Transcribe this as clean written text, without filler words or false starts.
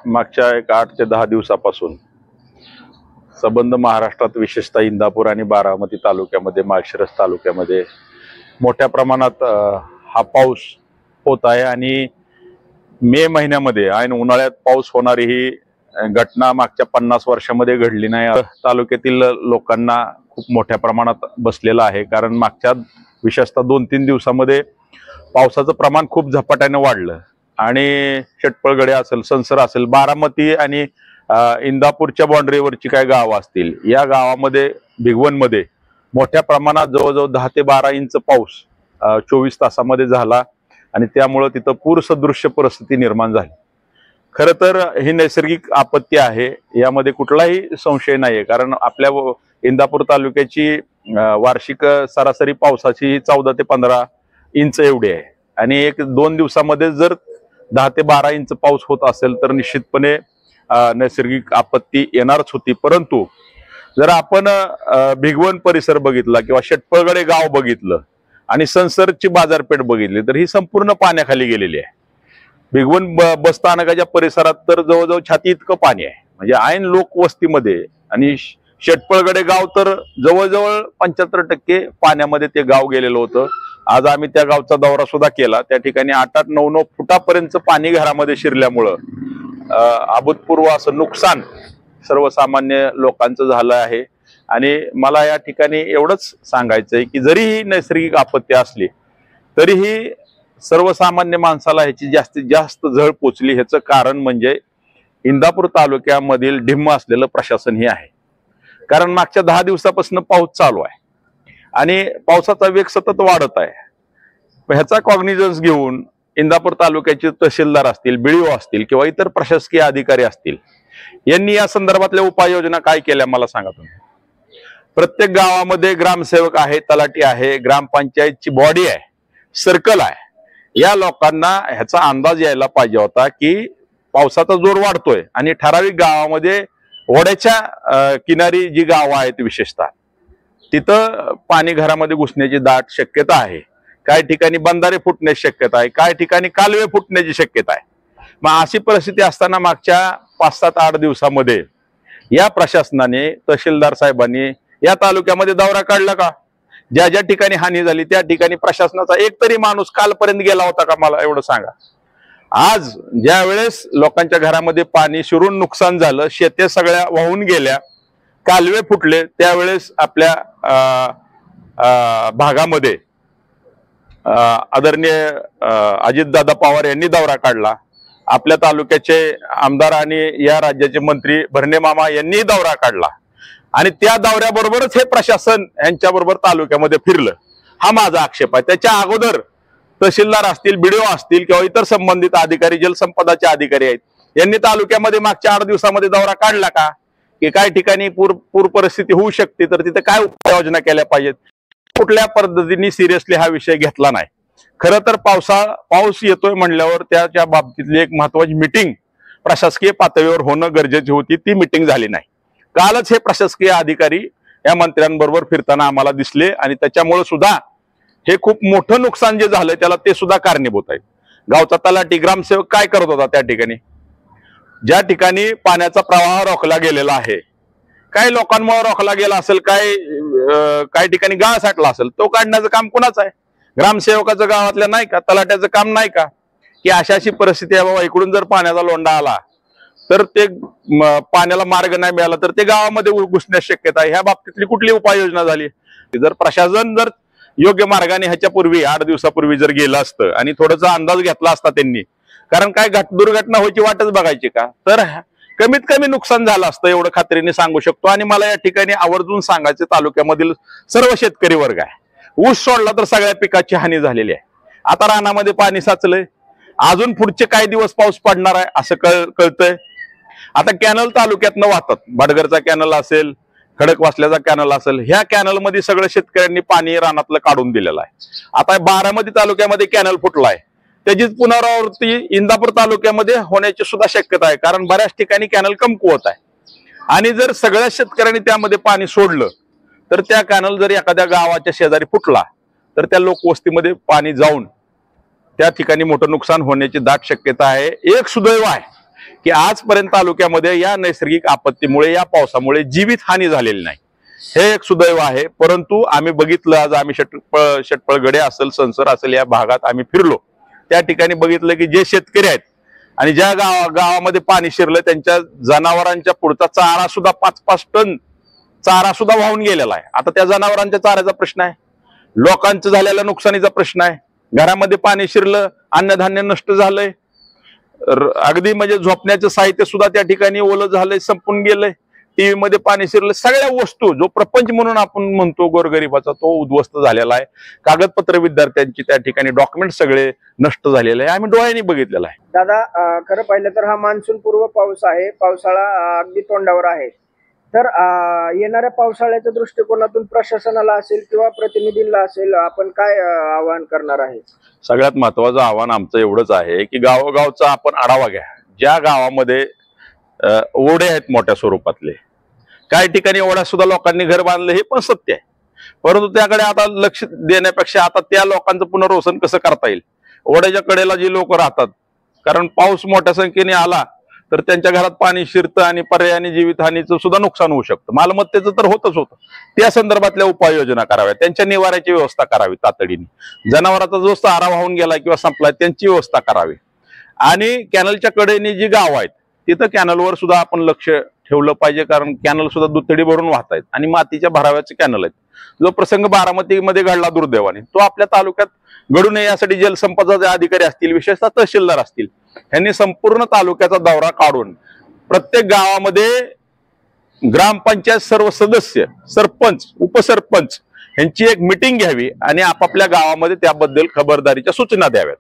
मागच्या 8 ते 10 दिवसापासून संबंध महाराष्ट्रात विशेषतः इंदापूर आणि बारामती तालुक्यामध्ये माळशिरस तालुक्यामध्ये मोठ्या प्रमाणात हा पाऊस होत आहे आणि मे महिन्यामध्ये ऐन उन्हाळ्यात पाऊस होणारी ही घटना मागच्या 50 वर्षामध्ये घडली नाही। तालुक्यातील लोकांना खूप मोठ्या प्रमाणात बसलेला आहे, कारण मागच्या विशेषतः 2-3 दिवसामध्ये पावसाचं प्रमाण खूप झपाट्याने वाढलं आणि शेटपळगडे असेल, संसर असेल, बारामती आणि इंदापूरच्या बाउंड्रीवरची काही गावं असतील, या गावामध्ये भिगवणमध्ये मोठ्या प्रमाणात जवळजवळ 10 ते 12 इंच पाऊस 24 तासामध्ये झाला आणि त्यामुळे तिथं पूरसदृश्य परिस्थिती निर्माण झाली। खरं तर ही नैसर्गिक आपत्ती आहे, यामध्ये कुठलाही संशय नाहीये, कारण आपल्या इंदापूर तालुक्याची वार्षिक सरासरी पावसाची 14 ते 15 इंच एवढी आहे आणि 1-2 दिवसामध्ये जर 10 ते 12 इंच पाऊस होत असेल तर निश्चितपणे नैसर्गिक आपत्ती येणारच होती। परंतु जर आपण भिगवण परिसर बघितला किंवा शेटपळगडे गाव बघितलं आणि संसरची बाजारपेठ बघितली तर ही संपूर्ण पाण्याखाली गेलेली आहे। भिगवण बस स्थानकाच्या परिसरात तर जवळजवळ छाती इतकं पाणी आहे, म्हणजे ऐन लोकवस्तीमध्ये, आणि शेटपळगडे गाव तर जवळजवळ 75% पाण्यामध्ये ते गाव गेलेलं होतं। आज आम्ही त्या गावचा दौरा सुद्धा केला, त्या ठिकाणी 8-8, 9-9 फुटापर्यंत पाणी घरामध्ये शिरल्यामुळं अभूतपूर्व असं नुकसान सर्वसामान्य लोकांचं झालं आहे। आणि मला या ठिकाणी एवढंच सांगायचंय की जरी ही नैसर्गिक आपत्ती असली तरीही सर्वसामान्य माणसाला ह्याची जास्तीत जास्त झळ पोचली, ह्याचं कारण म्हणजे इंदापूर तालुक्यामधील ढिम्म असलेलं प्रशासन हे आहे। कारण मागच्या 10 दिवसापासून पाऊस चालू आहे आणि पावसाचा वेग सतत वाढत आहे। ह्याचा कॉग्निझन्स घेऊन इंदापूर तालुक्याचे तहसीलदार असतील, बीडीओ असतील किंवा इतर प्रशासकीय अधिकारी असतील, यांनी या संदर्भातल्या उपाययोजना काय केल्या मला सांगा तुम्ही। प्रत्येक गावामध्ये ग्रामसेवक आहे, तलाठी आहे, ग्रामपंचायतची बॉडी आहे, सर्कल आहे। या लोकांना ह्याचा अंदाज यायला पाहिजे होता की पावसाचा जोर वाढतोय आणि ठराविक गावामध्ये ओढ्याच्या किनारी जी गावं आहेत विशेषतः तिथं पाणी घरामध्ये घुसण्याची दाट शक्यता आहे। काही ठिकाणी बंधारे फुटण्याची शक्यता आहे, काही ठिकाणी कालवे फुटण्याची शक्यता आहे। मग अशी परिस्थिती असताना मागच्या 5-7-8 दिवसामध्ये या प्रशासनाने, तहसीलदार साहेबांनी या तालुक्यामध्ये दौरा काढला का? ज्या ज्या ठिकाणी हानी झाली त्या ठिकाणी प्रशासनाचा एक तरी माणूस कालपर्यंत गेला होता का? मला एवढं सांगा। आज ज्या वेळेस लोकांच्या घरामध्ये पाणी शिरून नुकसान झालं, शेते सगळ्या वाहून गेल्या, कालवे फुटले, त्यावेळेस आपल्या भागामध्ये आदरणीय अजितदादा पवार यांनी दौरा काढला। आपल्या तालुक्याचे आमदार आणि या राज्याचे मंत्री भरणे मामा यांनी दौरा काढला आणि त्या दौऱ्याबरोबरच हे प्रशासन यांच्याबरोबर तालुक्यामध्ये फिरलं, हा माझा आक्षेप आहे। त्याच्या अगोदर तहसीलदार असतील, बीडीओ असतील किंवा इतर संबंधित अधिकारी, जलसंपदाचे अधिकारी आहेत, यांनी तालुक्यामध्ये मागच्या 8 दिवसामध्ये दौरा काढला का? की काही ठिकाणी पूर परिस्थिती होऊ शकते तर तिथे काय उपाययोजना केल्या पाहिजेत? कुठल्या पद्धतीने सिरियसली हा विषय घेतला नाही। खरं तर पाऊस येतोय म्हणल्यावर त्याच्या बाबतीतली एक महत्वाची मीटिंग प्रशासकीय पातळीवर होणं गरजेची होती, ती मीटिंग झाली नाही। कालच हे प्रशासकीय अधिकारी या मंत्र्यांबरोबर फिरताना आम्हाला दिसले आणि त्याच्यामुळे सुद्धा हे खूप मोठं नुकसान जे झालं त्याला ते सुद्धा कारणीभूत आहेत। गावचा तलाठी, ग्रामसेवक काय करत होता त्या ठिकाणी? ज्या ठिकाणी पाण्याचा प्रवाह रोखला गेलेला आहे, काही लोकांमुळे रोखला गेला असेल, काही ठिकाणी गाळ साठला असेल, तो काढण्याचं काम कुणाचं आहे? ग्रामसेवकाचं गावातल्या नाही का? तलाट्याचं काम नाही का? की अशी परिस्थिती आहे बाबा, इकडून जर पाण्याचा लोंढा आला तर ते पाण्याला मार्ग नाही मिळाला तर ते गावामध्ये घुसण्याची शक्यता आहे। ह्या बाबतीतली कुठली उपाययोजना झाली? जर प्रशासन जर योग्य मार्गाने ह्याच्या पूर्वी 8 दिवसापूर्वी जर गेलं असतं आणि थोडासा अंदाज घेतला असता त्यांनी, कारण काय दुर्घटना व्हायची वाटच बघायची का, तर कमीत कमी नुकसान झालं असतं एवढं खात्रीने सांगू शकतो। आणि मला या ठिकाणी आवर्जून सांगायचं, तालुक्यामधील सर्व शेतकरी वर्ग आहे, ऊस सोडला तर सगळ्या पिकाची हानी झालेली आहे। आता रानामध्ये पाणी साचलंय, अजून पुढचे काही दिवस पाऊस पडणार आहे असं कळतंय। आता कॅनल तालुक्यातनं वाहतात, भाटघरचा कॅनल असेल, खडकवासल्याचा कॅनल असेल, ह्या कॅनल मध्ये सगळ्या शेतकऱ्यांनी पाणी रानातलं काढून दिलेलं आहे। आता बारामती तालुक्यामध्ये कॅनल फुटलाय, त्याचीच पुनरावृत्ती इंदापूर तालुक्यामध्ये होण्याची सुद्धा शक्यता आहे, कारण बऱ्याच ठिकाणी कॅनल कमकुवत आहे। आणि जर सगळ्या शेतकऱ्यांनी त्यामध्ये पाणी सोडलं तर त्या कॅनल जर एखाद्या गावाच्या शेजारी फुटला तर त्या लोकवस्तीमध्ये पाणी जाऊन त्या ठिकाणी मोठं नुकसान होण्याची दाट शक्यता आहे। एक सुदैव आहे की आजपर्यंत तालुक्यामध्ये या नैसर्गिक आपत्तीमुळे या पावसामुळे जीवित हानी झालेली नाही, हे एक सुदैव आहे। परंतु आम्ही बघितलं, आज आम्ही षटपळगडे असेल, संसर असेल, या भागात आम्ही फिरलो, त्या ठिकाणी बघितलं की जे शेतकरी आहेत आणि ज्या गावामध्ये पाणी शिरलं त्यांच्या जनावरांच्या पुढचा चारा सुद्धा 5-5 टन चारा सुद्धा वाहून गेलेला आहे। आता त्या जनावरांच्या चाऱ्याचा प्रश्न आहे, लोकांचं झालेल्या नुकसानीचा प्रश्न आहे, घरामध्ये पाणी शिरलं, अन्नधान्य नष्ट झालंय, अगदी म्हणजे झोपण्याचं साहित्य सुद्धा त्या ठिकाणी ओलं झालंय, संपून गेलंय, टीव्ही मध्ये पाणी शिरलं, सगळ्या वस्तू जो प्रपंच म्हणून आपण म्हणतो गोरगरिबाचा तो उद्ध्वस्त झालेला आहे। कागदपत्र विद्यार्थ्यांची त्या ठिकाणी डॉक्युमेंट सगळे नष्ट झालेले आहे, आम्ही डोळ्यांनी बघितलेलं आहे। दादा, खरं पाहिलं तर हा मान्सून पूर्व पाऊस आहे, पावसाळा अगदी तोंडावर आहे, तर येणाऱ्या पावसाळ्याच्या दृष्टिकोनातून प्रशासनाला असेल किंवा प्रतिनिधींना असेल आपण काय आवाहन करणार आहे? सगळ्यात महत्वाचं आव्हान आमचं एवढंच आहे की गावोगावचा आपण आढावा घ्या। ज्या गावामध्ये ओढे आहेत मोठ्या स्वरूपातले, काही ठिकाणी ओढ्या सुद्धा लोकांनी घर बांधले, हे पण सत्य आहे, परंतु त्याकडे आता लक्ष देण्यापेक्षा आता त्या लोकांचं पुनर्वसन कसं करता येईल, ओढ्याच्या कडेला जी लोक राहतात, कारण पाऊस मोठ्या संख्येने आला तर त्यांच्या घरात पाणी शिरतं आणि पर्यायाने जीवितहानीचं सुद्धा नुकसान होऊ शकतं, मालमत्तेचं तर होतच होतं। त्या संदर्भातल्या उपाययोजना कराव्या, त्यांच्या निवाऱ्याची व्यवस्था करावी तातडीने, जनावरांचा जो चारा वाहून गेला किंवा संपला त्यांची व्यवस्था करावी, आणि कॅनलच्या कडेने जी गाव आहेत तिथं कॅनलवर सुद्धा आपण लक्ष ठेवलं पाहिजे, कारण कॅनल सुद्धा दुथडी भरून वाहत आहेत आणि मातीच्या भराव्याचे कॅनल आहेत। जो प्रसंग बारामतीमध्ये घडला दुर्दैवाने, तो आपल्या तालुक्यात घडू नये यासाठी जलसंपदा अधिकारी असतील, विशेषतः तहसीलदार असतील, यांनी संपूर्ण तालुक्याचा दौरा काढून प्रत्येक गावामध्ये ग्रामपंचायत सर्व सदस्य, सरपंच, उपसरपंच यांची एक मीटिंग घ्यावी आणि आपापल्या गावामध्ये त्याबद्दल खबरदारीच्या सूचना द्याव्यात।